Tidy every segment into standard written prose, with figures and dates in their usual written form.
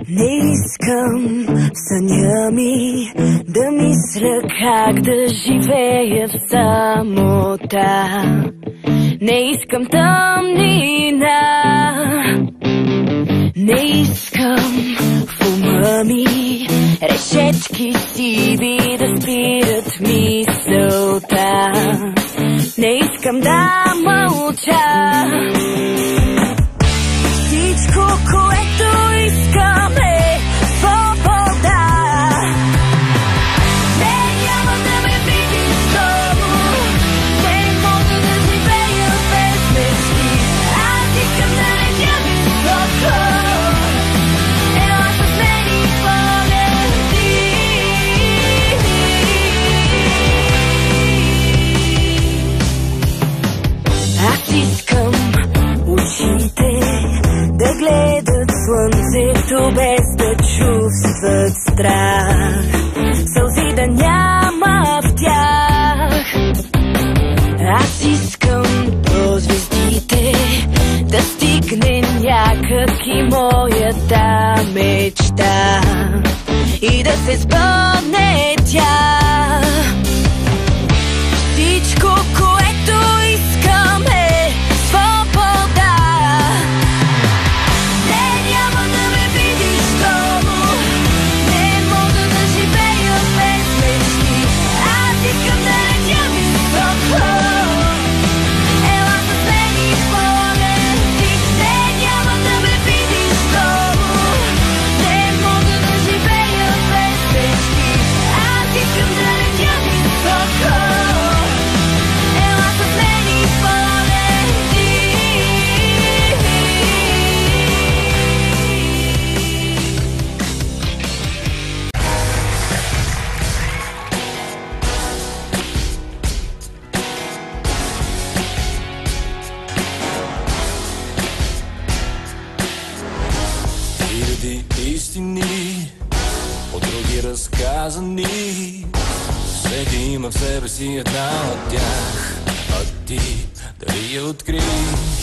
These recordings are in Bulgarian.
Не искам в съня ми да мисля как да живея в самота. Не искам тъмнина, не искам в ума ми решетки сиви да спират мисълта. Не искам да мълча. Всичко, което искам е свобода. Не, няма да ме видиш много. Не мога да живея без мечти. Аз искам да летя високо. Ела с мен и полети. Аз искам очите да гледат слънцето без да чувстват страх, сълзи да няма в тях. Аз искам до звездите да стигне някак и моята мечта и да се сбъдне тя. Всичко, което искам е свобода. Не, няма да ме видиш много. Не мога да живея без мечти. Аз искам да летя високо. Ела с мен и полети. Не, няма да ме видиш много. Не мога да живея без мечти. Аз искам да летя високо. Ела с мен и полети. Хиляди истини, от други разказани. Всеки има в себе си една от тях. А ти дали я откри?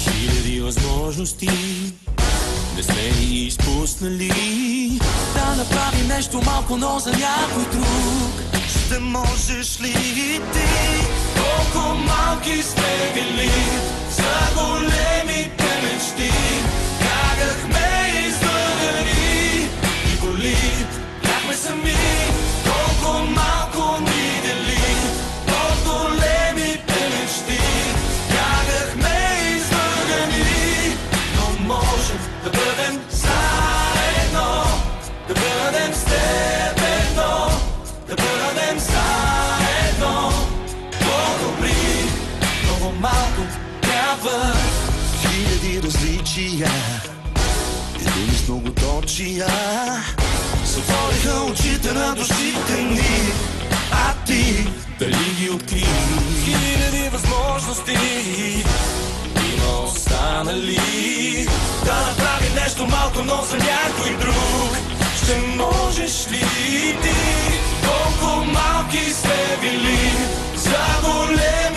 Хиляди възможности не сме ни изпуснали. Да направи нещо малко, но за някой друг. Ще можеш ли и ти? Колко малки сме били за големите мечти. Бягахме излъгани и боли. Бяхме сами, колко малко ни дели от големите мечти. Бягахме излъгани, но можем да бъдем заедно, да бъдем с теб едно, да бъдем заедно. По-добри, много малко трябва. Хиляди различия и думи с многоточия затвориха очите на душите ни. А ти дали ги откри? Хиляди възможности има останали. Да направи нещо малко, но за някой друг. Ще можеш ли ти? Колко малки сме били за големи